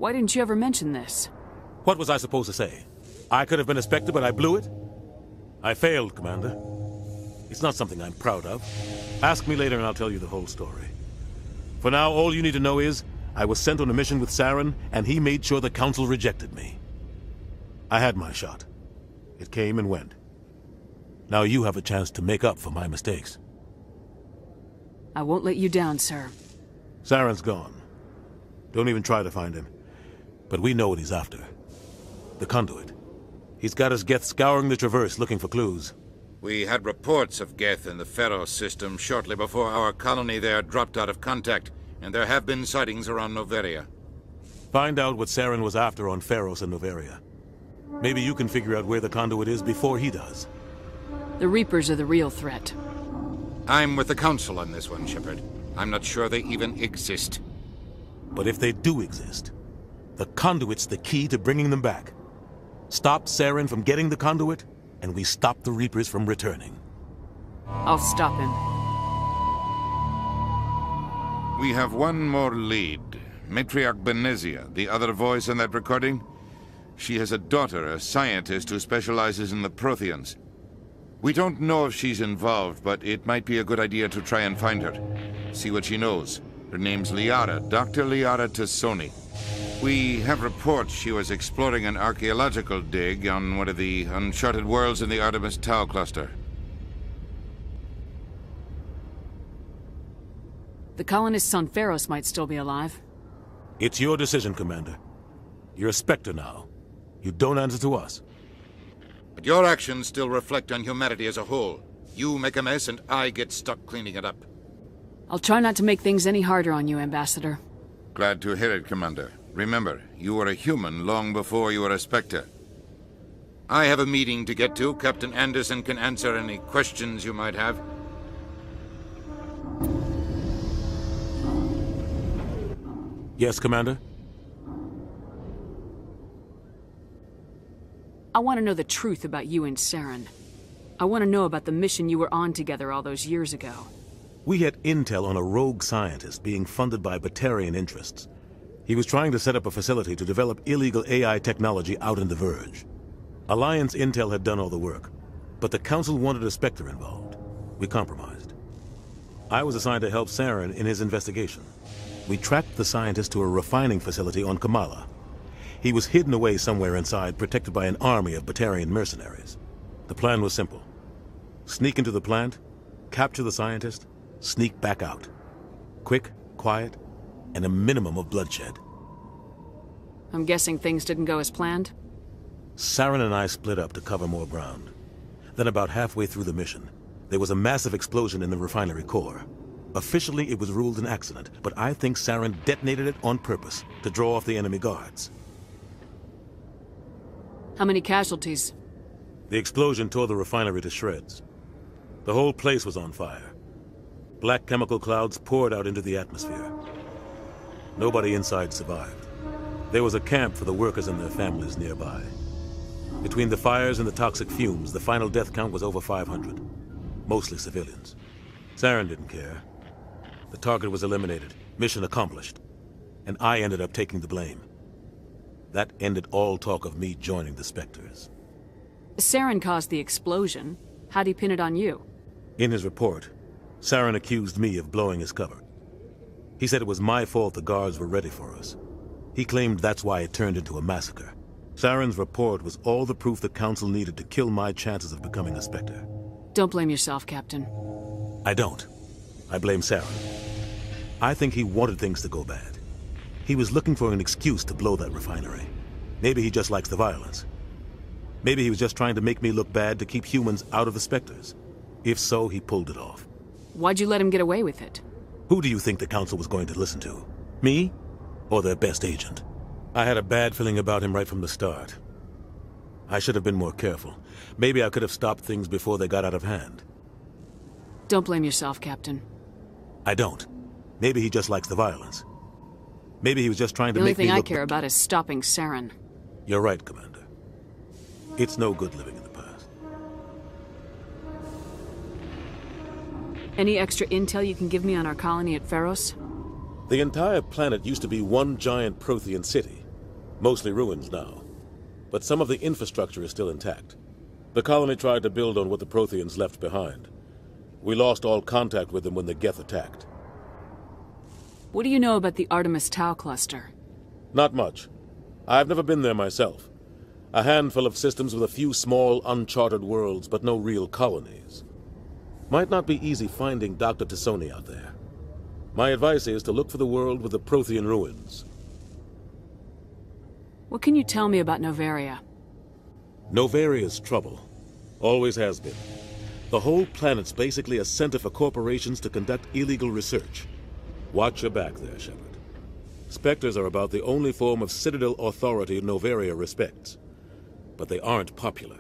Why didn't you ever mention this? What was I supposed to say? I could have been a Spectre, but I blew it? I failed, Commander. It's not something I'm proud of. Ask me later and I'll tell you the whole story. For now, all you need to know is, I was sent on a mission with Saren, and he made sure the Council rejected me. I had my shot. It came and went. Now you have a chance to make up for my mistakes. I won't let you down, sir. Saren's gone. Don't even try to find him. But we know what he's after. The conduit. He's got his Geth scouring the Traverse looking for clues. We had reports of Geth in the Pharos system shortly before our colony there dropped out of contact, and there have been sightings around Noveria. Find out what Saren was after on Pharos and Noveria. Maybe you can figure out where the conduit is before he does. The Reapers are the real threat. I'm with the Council on this one, Shepard. I'm not sure they even exist. But if they do exist, the conduit's the key to bringing them back. Stop Saren from getting the conduit, and we stop the Reapers from returning. I'll stop him. We have one more lead. Matriarch Benezia, the other voice in that recording. She has a daughter, a scientist who specializes in the Protheans. We don't know if she's involved, but it might be a good idea to try and find her. See what she knows. Her name's Liara, Dr. Liara Tassoni. We have reports she was exploring an archaeological dig on one of the uncharted worlds in the Artemis Tau cluster. The colonists on Pharos might still be alive. It's your decision, Commander. You're a Spectre now. You don't answer to us. But your actions still reflect on humanity as a whole. You make a mess and I get stuck cleaning it up. I'll try not to make things any harder on you, Ambassador. Glad to hear it, Commander. Remember, you were a human long before you were a Spectre. I have a meeting to get to. Captain Anderson can answer any questions you might have. Yes, Commander? I want to know the truth about you and Saren. I want to know about the mission you were on together all those years ago. We had intel on a rogue scientist being funded by Batarian interests. He was trying to set up a facility to develop illegal AI technology out in the Verge. Alliance intel had done all the work, but the Council wanted a Spectre involved. We compromised. I was assigned to help Saren in his investigation. We tracked the scientist to a refining facility on Kamala. He was hidden away somewhere inside, protected by an army of Batarian mercenaries. The plan was simple. Sneak into the plant, capture the scientist, sneak back out. Quick, quiet, and a minimum of bloodshed. I'm guessing things didn't go as planned? Saren and I split up to cover more ground. Then about halfway through the mission, there was a massive explosion in the refinery core. Officially, it was ruled an accident, but I think Saren detonated it on purpose to draw off the enemy guards. How many casualties? The explosion tore the refinery to shreds. The whole place was on fire. Black chemical clouds poured out into the atmosphere. Nobody inside survived. There was a camp for the workers and their families nearby. Between the fires and the toxic fumes, the final death count was over 500. Mostly civilians. Saren didn't care. The target was eliminated, mission accomplished. And I ended up taking the blame. That ended all talk of me joining the Spectres. Saren caused the explosion. How'd he pin it on you? In his report, Saren accused me of blowing his cover. He said it was my fault the guards were ready for us. He claimed that's why it turned into a massacre. Saren's report was all the proof the Council needed to kill my chances of becoming a Spectre. Don't blame yourself, Captain. I don't. I blame Saren. I think he wanted things to go bad. He was looking for an excuse to blow that refinery. Maybe he just likes the violence. Maybe he was just trying to make me look bad to keep humans out of the Spectres. If so, he pulled it off. Why'd you let him get away with it? Who do you think the Council was going to listen to? Me? Or their best agent? I had a bad feeling about him right from the start. I should have been more careful. Maybe I could have stopped things before they got out of hand. Don't blame yourself, Captain. I don't. Maybe he just likes the violence. Maybe he was just trying to make me look... The only thing I care about is stopping Saren. You're right, Commander. It's no good living in the past. Any extra intel you can give me on our colony at Pharos? The entire planet used to be one giant Prothean city. Mostly ruins now. But some of the infrastructure is still intact. The colony tried to build on what the Protheans left behind. We lost all contact with them when the Geth attacked. What do you know about the Artemis Tau cluster? Not much. I've never been there myself. A handful of systems with a few small, uncharted worlds, but no real colonies. Might not be easy finding Dr. Tassoni out there. My advice is to look for the world with the Prothean ruins. What can you tell me about Novaria? Novaria's trouble. Always has been. The whole planet's basically a center for corporations to conduct illegal research. Watch your back there, Shepard. Spectres are about the only form of Citadel authority Novaria respects. But they aren't popular.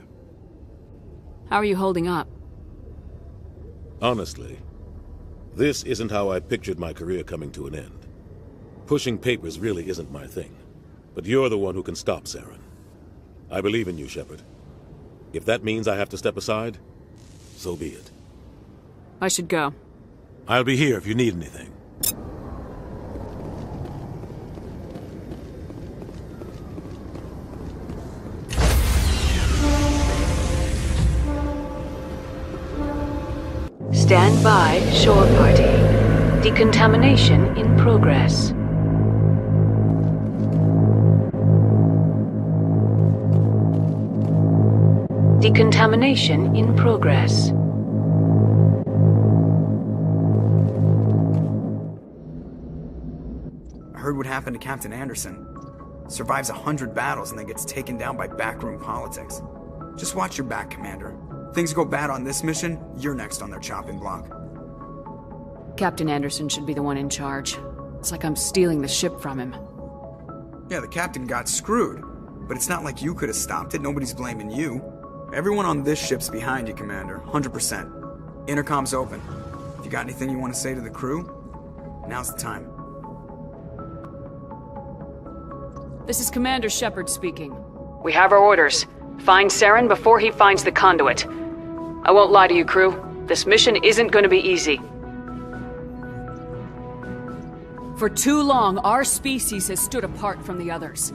How are you holding up? Honestly, this isn't how I pictured my career coming to an end. Pushing papers really isn't my thing. But you're the one who can stop Saren. I believe in you, Shepard. If that means I have to step aside, so be it. I should go. I'll be here if you need anything. Stand by, shore party. Decontamination in progress. Decontamination in progress. I heard what happened to Captain Anderson. Survives 100 battles and then gets taken down by backroom politics. Just watch your back, Commander. Things go bad on this mission, you're next on their chopping block. Captain Anderson should be the one in charge. It's like I'm stealing the ship from him. Yeah, the captain got screwed. But it's not like you could have stopped it, nobody's blaming you. Everyone on this ship's behind you, Commander, 100%. Intercom's open. If you got anything you want to say to the crew, now's the time. This is Commander Shepard speaking. We have our orders. Find Saren before he finds the conduit. I won't lie to you, crew. This mission isn't going to be easy. For too long, our species has stood apart from the others.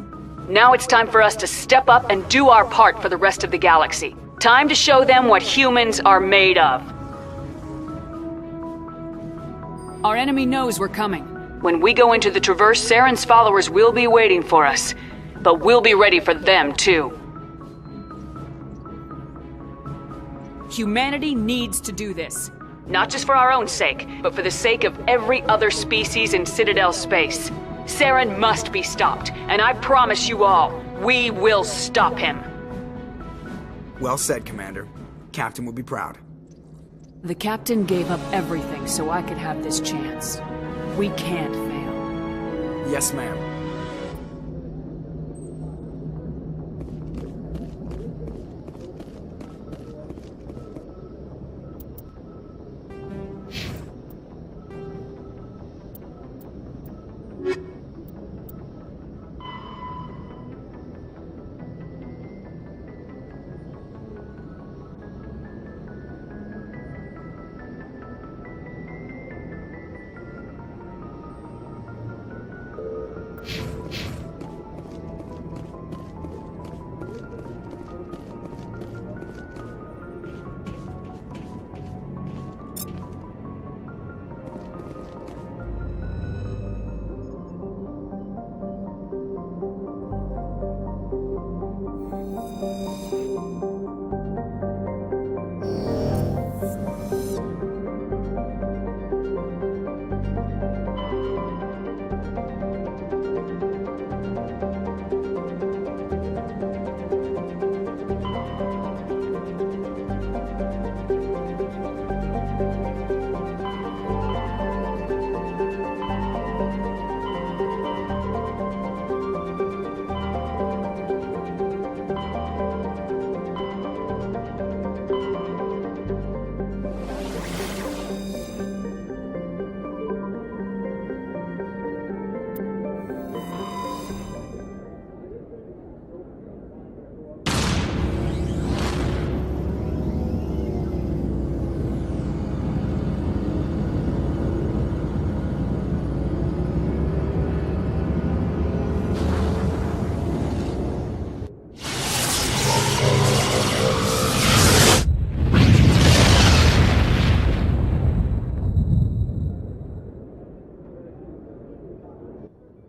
Now it's time for us to step up and do our part for the rest of the galaxy. Time to show them what humans are made of. Our enemy knows we're coming. When we go into the Traverse, Saren's followers will be waiting for us. But we'll be ready for them, too. Humanity needs to do this. Not just for our own sake, but for the sake of every other species in Citadel space. Saren must be stopped, and I promise you all, we will stop him. Well said, Commander. Captain will be proud. The captain gave up everything so I could have this chance. We can't fail. Yes, ma'am.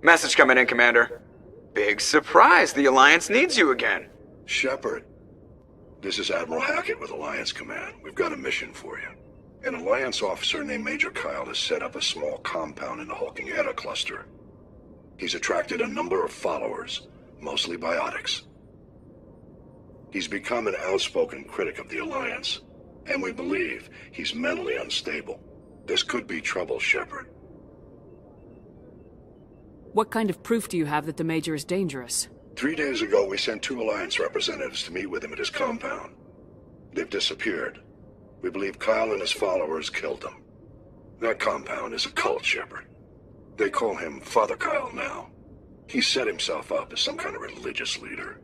Message coming in, Commander. Big surprise, the Alliance needs you again. Shepard, this is Admiral Hackett with Alliance Command. We've got a mission for you. An Alliance officer named Major Kyle has set up a small compound in the Hulking Eta cluster. He's attracted a number of followers, mostly biotics. He's become an outspoken critic of the Alliance, and we believe he's mentally unstable. This could be trouble, Shepard. What kind of proof do you have that the Major is dangerous? 3 days ago, we sent 2 Alliance representatives to meet with him at his compound. They've disappeared. We believe Kyle and his followers killed them. That compound is a cult, Shepard. They call him Father Kyle now. He set himself up as some kind of religious leader.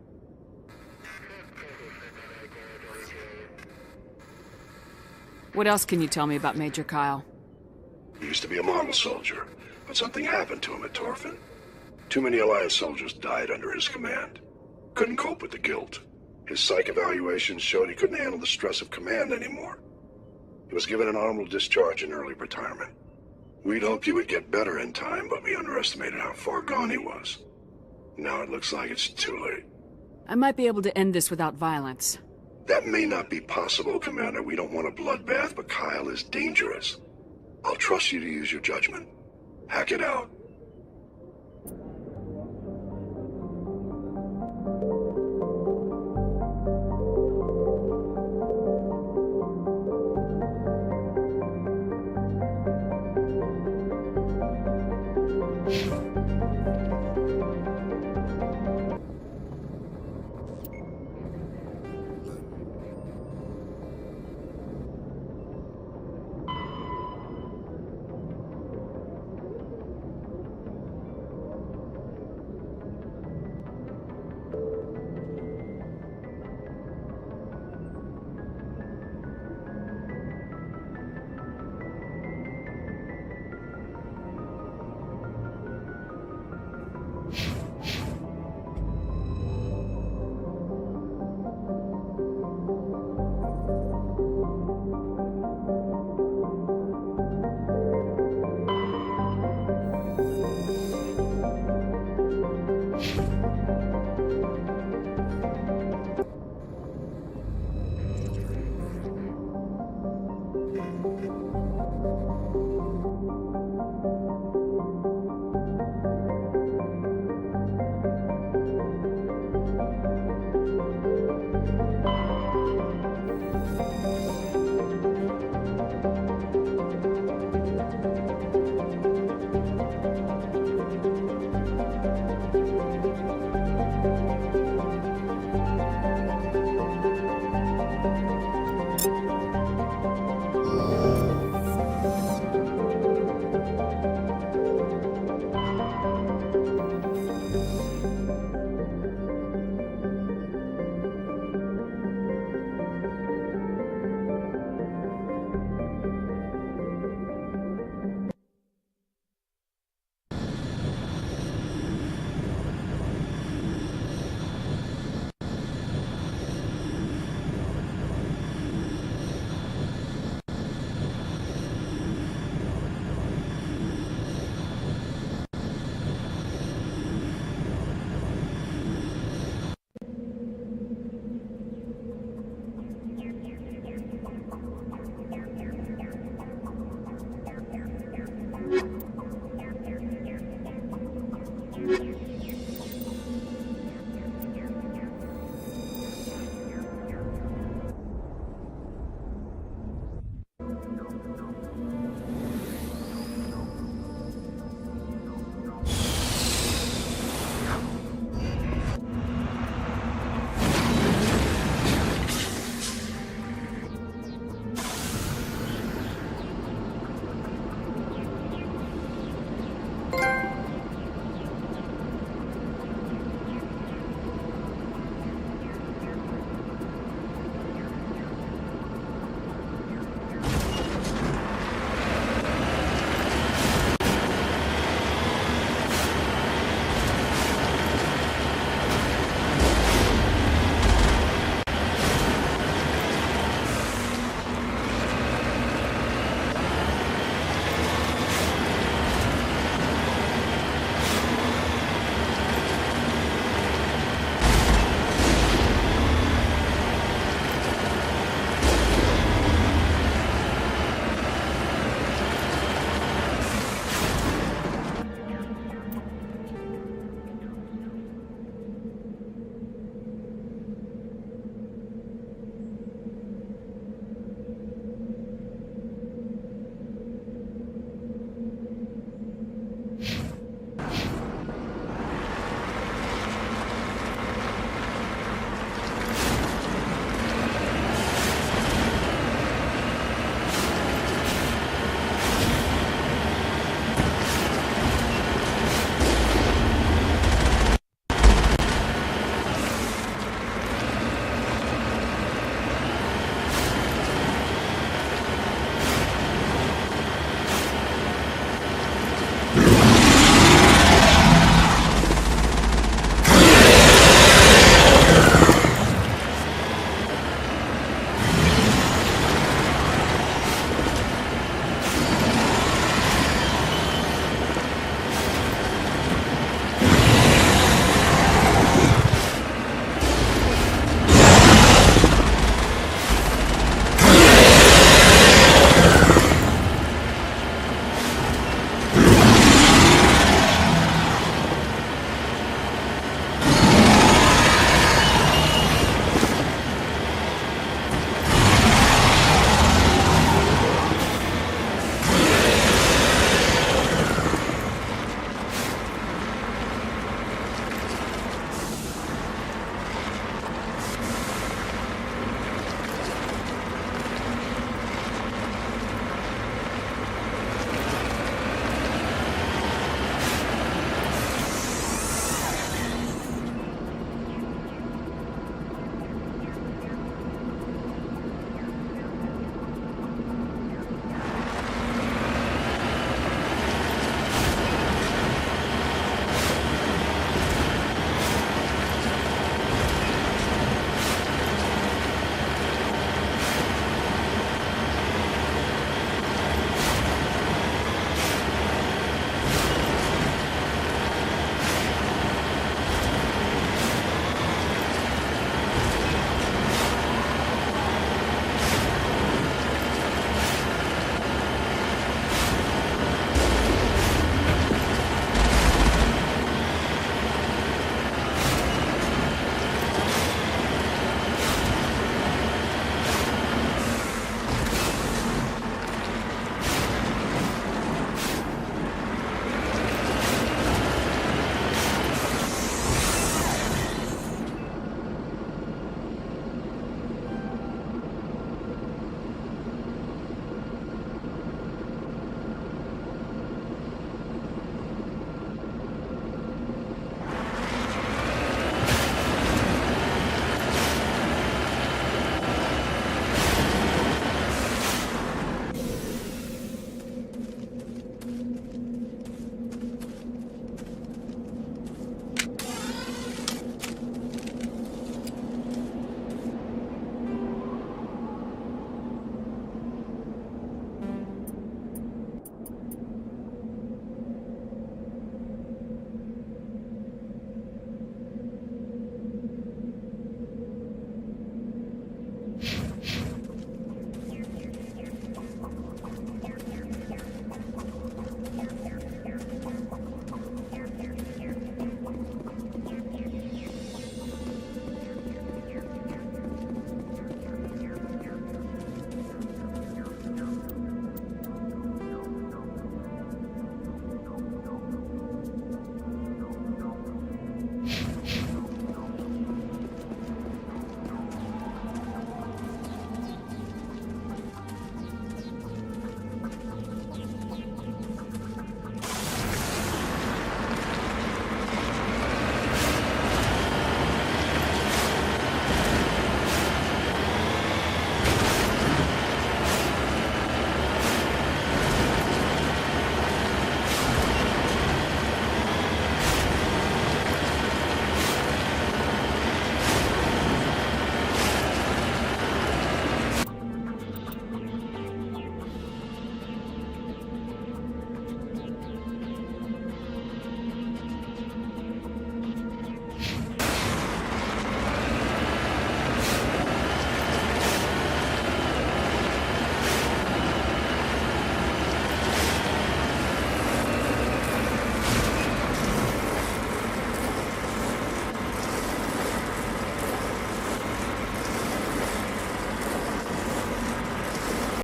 What else can you tell me about Major Kyle? He used to be a model soldier, but something happened to him at Torfin. Too many Alliance soldiers died under his command. Couldn't cope with the guilt. His psych evaluations showed he couldn't handle the stress of command anymore. He was given an honorable discharge in early retirement. We'd hoped he would get better in time, but we underestimated how far gone he was. Now it looks like it's too late. I might be able to end this without violence. That may not be possible, Commander. We don't want a bloodbath, but Kyle is dangerous. I'll trust you to use your judgment. Hack it out.